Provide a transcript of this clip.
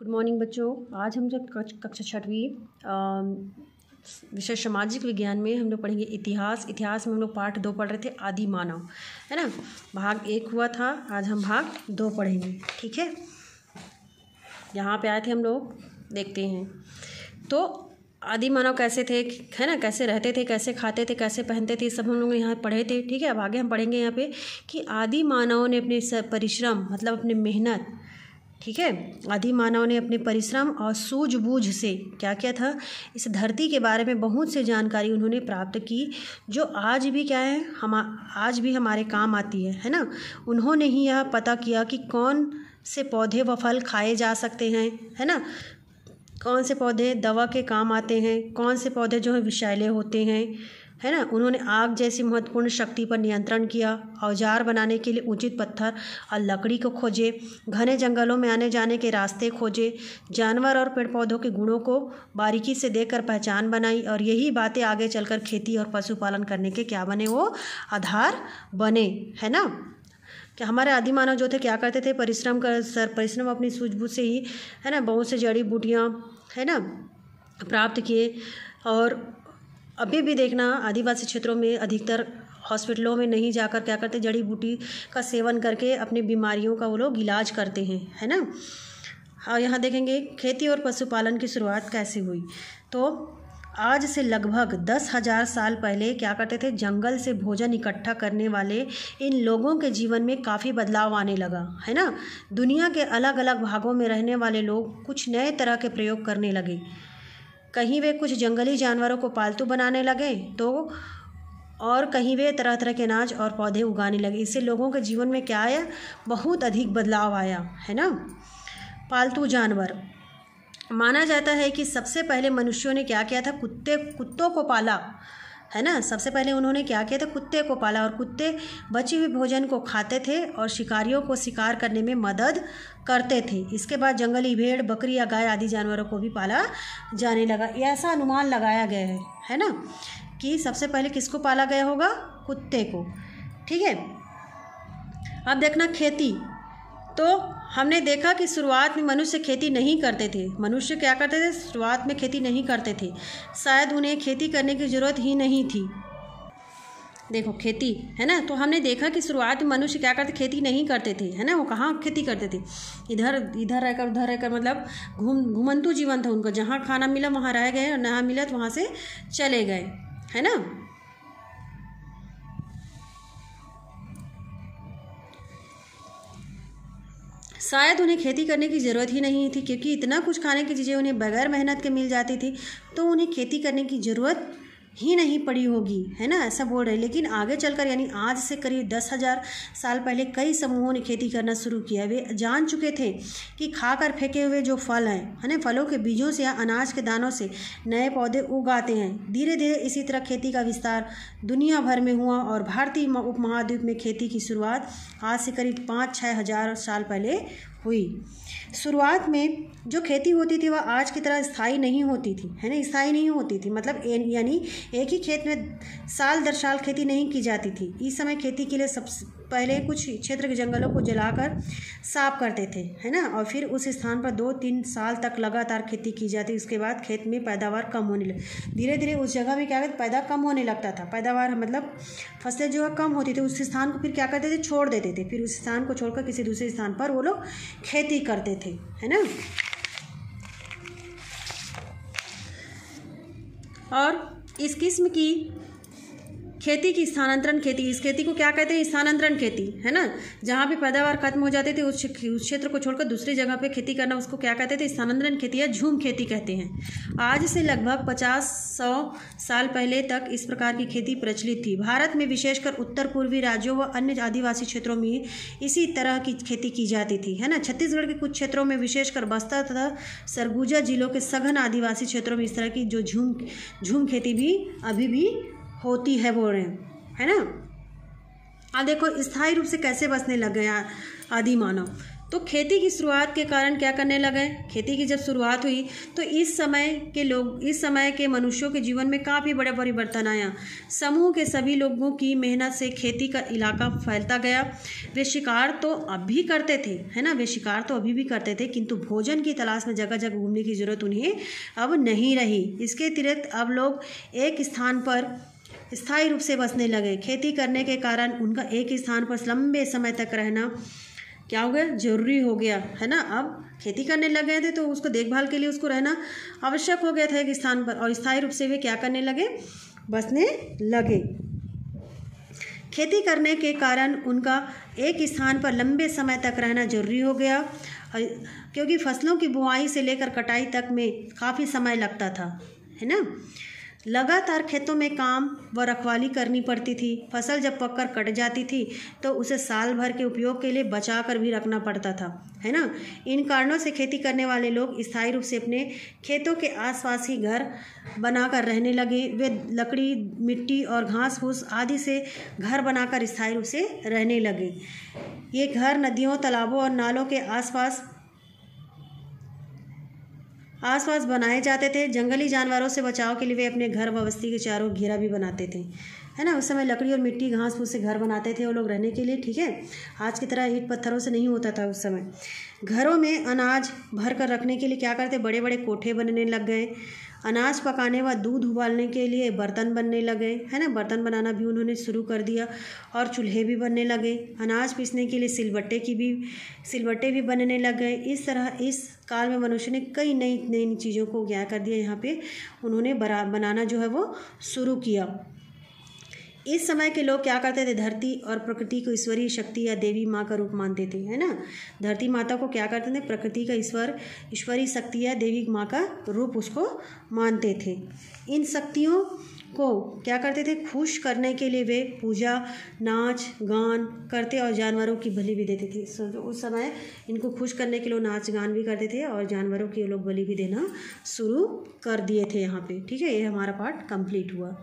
Good morning बच्चों। आज हम जब कक्षा छठवीं विषय सामाजिक विज्ञान में हम लोग पढ़ेंगे इतिहास। इतिहास में हम लोग पाठ 2 पढ़ रहे थे, आदि मानव, है ना। भाग 1 हुआ था, आज हम भाग 2 पढ़ेंगे, ठीक है। यहाँ पे आए थे हम लोग, देखते हैं। तो आदि मानव कैसे थे, है ना, कैसे रहते थे, कैसे खाते थे, कैसे पहनते थे, सब हम लोग यहाँ पढ़े थे, ठीक है। अब आगे हम पढ़ेंगे यहाँ पे कि आदि मानव ने अपने परिश्रम मतलब अपने मेहनत, ठीक है, आदि मानव ने अपने परिश्रम और सूझबूझ से क्या किया था, इस धरती के बारे में बहुत सी जानकारी उन्होंने प्राप्त की, जो आज भी क्या है, आज भी हमारे काम आती है ना। उन्होंने ही यह पता किया कि कौन से पौधे व फल खाए जा सकते हैं, है ना, कौन से पौधे दवा के काम आते हैं, कौन से पौधे जो है विषैले होते हैं, है ना। उन्होंने आग जैसी महत्वपूर्ण शक्ति पर नियंत्रण किया, औजार बनाने के लिए उचित पत्थर और लकड़ी को खोजे, घने जंगलों में आने जाने के रास्ते खोजे, जानवर और पेड़ पौधों के गुणों को बारीकी से देखकर पहचान बनाई, और यही बातें आगे चलकर खेती और पशुपालन करने के क्या बने, वो आधार बने, है ना। कि हमारे आदि मानव जो थे क्या करते थे, परिश्रम अपनी सूझबूझ से ही, है ना, बहुत से जड़ी बूटियाँ, है ना, प्राप्त किए। और अभी भी देखना आदिवासी क्षेत्रों में अधिकतर हॉस्पिटलों में नहीं जाकर क्या करते, जड़ी बूटी का सेवन करके अपनी बीमारियों का वो लोग इलाज करते हैं, है ना। और यहाँ देखेंगे खेती और पशुपालन की शुरुआत कैसे हुई। तो आज से लगभग 10,000 साल पहले क्या करते थे, जंगल से भोजन इकट्ठा करने वाले इन लोगों के जीवन में काफ़ी बदलाव आने लगा, है ना। दुनिया के अलग अलग भागों में रहने वाले लोग कुछ नए तरह के प्रयोग करने लगे। कहीं वे कुछ जंगली जानवरों को पालतू बनाने लगे, तो और कहीं वे तरह तरह के अनाज और पौधे उगाने लगे। इससे लोगों के जीवन में क्या आया, बहुत अधिक बदलाव आया, है ना। पालतू जानवर, माना जाता है कि सबसे पहले मनुष्यों ने क्या किया था, कुत्तों को पाला, है ना। सबसे पहले उन्होंने क्या किया था, कुत्ते को पाला, और कुत्ते बची हुई भोजन को खाते थे और शिकारियों को शिकार करने में मदद करते थे। इसके बाद जंगली भेड़, बकरी या गाय आदि जानवरों को भी पाला जाने लगा। ऐसा अनुमान लगाया गया है ना, कि सबसे पहले किसको पाला गया होगा, कुत्ते को, ठीक है। अब देखना खेती, तो हमने देखा कि शुरुआत में मनुष्य खेती नहीं करते थे। मनुष्य क्या करते थे, शुरुआत में खेती नहीं करते थे, शायद उन्हें खेती करने की ज़रूरत ही नहीं थी। देखो खेती, है ना, तो हमने देखा कि शुरुआत में मनुष्य क्या करते, खेती नहीं करते थे, है ना। वो कहाँ खेती करते थे, इधर रहकर उधर रहकर, मतलब घुमंतु जीवन था उनका। जहाँ खाना मिला वहाँ रह गए, और ना मिला तो वहाँ से चले गए, है ना। शायद उन्हें खेती करने की ज़रूरत ही नहीं थी, क्योंकि इतना कुछ खाने की चीज़ें उन्हें बगैर मेहनत के मिल जाती थी, तो उन्हें खेती करने की ज़रूरत ही नहीं पड़ी होगी, है ना, ऐसा बोल रहे हैं। लेकिन आगे चलकर यानी आज से करीब 10,000 साल पहले कई समूहों ने खेती करना शुरू किया। वे जान चुके थे कि खाकर फेंके हुए जो फल हैं, है ना, फलों के बीजों से या अनाज के दानों से नए पौधे उगाते हैं। धीरे धीरे इसी तरह खेती का विस्तार दुनिया भर में हुआ, और भारतीय उपमहाद्वीप में खेती की शुरुआत आज से करीब 5-6 हज़ार साल पहले हुई। शुरुआत में जो खेती होती थी वह आज की तरह स्थायी नहीं होती थी, है ना, स्थायी नहीं होती थी, मतलब यानी एक ही खेत में साल दर साल खेती नहीं की जाती थी। इस समय खेती के लिए सबसे पहले कुछ क्षेत्र के जंगलों को जलाकर साफ करते थे, है ना, और फिर उस स्थान पर 2-3 साल तक लगातार खेती की जाती। उसके बाद खेत में पैदावार कम होने लगी। धीरे धीरे उस जगह में क्या करते, कम होने लगता था, पैदावार मतलब फसलें जो है कम होती थी। उस स्थान को फिर क्या करते थे, छोड़ देते थे। फिर उस स्थान को छोड़कर किसी दूसरे स्थान पर वो लोग खेती करते थे, है ना। और इस किस्म की खेती की स्थानांतरण खेती, इस खेती को क्या कहते हैं, स्थानांतरण खेती, है ना। जहाँ पे पैदावार खत्म हो जाते थे उस क्षेत्र को छोड़कर दूसरी जगह पे खेती करना, उसको क्या कहते थे, स्थानांतरण खेती या झूम खेती कहते हैं। आज से लगभग 50-100 साल पहले तक इस प्रकार की खेती प्रचलित थी। भारत में विशेषकर उत्तर पूर्वी राज्यों व अन्य आदिवासी क्षेत्रों में इसी तरह की खेती की जाती थी, है ना। छत्तीसगढ़ के कुछ क्षेत्रों में, विशेषकर बस्तर तथा सरगुजा जिलों के सघन आदिवासी क्षेत्रों में इस तरह की जो झूम खेती भी अभी भी होती है, बोल रहे हैं, है ना। अब देखो स्थायी रूप से कैसे बसने लग गया आदि मानव। तो खेती की शुरुआत के कारण क्या करने लगे, खेती की जब शुरुआत हुई तो इस समय के मनुष्यों के जीवन में काफ़ी बड़ा परिवर्तन आया। समूह के सभी लोगों की मेहनत से खेती का इलाका फैलता गया। वे शिकार तो अब भी करते थे, है ना, वे शिकार तो अभी भी करते थे, किंतु भोजन की तलाश में जगह जगह घूमने की ज़रूरत उन्हें अब नहीं रही। इसके अतिरिक्त अब लोग एक स्थान पर स्थायी रूप से बसने लगे। खेती करने के कारण उनका एक स्थान पर लंबे समय तक रहना क्या हो गया, जरूरी हो गया, है ना। अब खेती करने लग गए थे तो उसको देखभाल के लिए उसको रहना आवश्यक हो गया था एक स्थान पर, और स्थायी रूप से वे क्या करने लगे, बसने लगे। खेती करने के कारण उनका एक स्थान पर लंबे समय तक रहना जरूरी हो गया, क्योंकि फसलों की बुआई से लेकर कटाई तक में काफ़ी समय लगता था, है ना। लगातार खेतों में काम व रखवाली करनी पड़ती थी। फसल जब पककर कट जाती थी तो उसे साल भर के उपयोग के लिए बचा कर भी रखना पड़ता था, है ना। इन कारणों से खेती करने वाले लोग स्थायी रूप से अपने खेतों के आसपास ही घर बनाकर रहने लगे। वे लकड़ी, मिट्टी और घास फूस आदि से घर बनाकर स्थायी रूप से रहने लगे। ये घर नदियों, तालाबों और नालों के आसपास बनाए जाते थे। जंगली जानवरों से बचाव के लिए वे अपने घर व बस्ती के चारों घेरा भी बनाते थे, है ना। उस समय लकड़ी और मिट्टी, घास फूस से घर बनाते थे वो लोग रहने के लिए, ठीक है। आज की तरह ईंट पत्थरों से नहीं होता था उस समय। घरों में अनाज भर कर रखने के लिए क्या करते, बड़े बड़े कोठे बनने लग गए। अनाज पकाने व दूध उबालने के लिए बर्तन बनने लगे, है ना। बर्तन बनाना भी उन्होंने शुरू कर दिया, और चूल्हे भी बनने लगे। अनाज पीसने के लिए सिलबट्टे भी बनने लग गए। इस तरह इस काल में मनुष्य ने कई नई चीज़ों को क्या कर दिया, यहाँ पे उन्होंने बनाना जो है वो शुरू किया। इस समय के लोग क्या करते थे, धरती और प्रकृति को ईश्वरीय शक्ति या देवी माँ का रूप मानते थे, है ना। धरती माता को क्या करते थे, प्रकृति का ईश्वरीय शक्ति या देवी माँ का रूप उसको मानते थे। इन शक्तियों को क्या करते थे, खुश करने के लिए वे पूजा, नाच गान करते और जानवरों की बलि भी देते थे। उस समय इनको खुश करने के लिए नाच गान भी करते थे और जानवरों की लोग बलि भी देना शुरू कर दिए थे यहाँ पे, ठीक है। ये हमारा पार्ट कंप्लीट हुआ।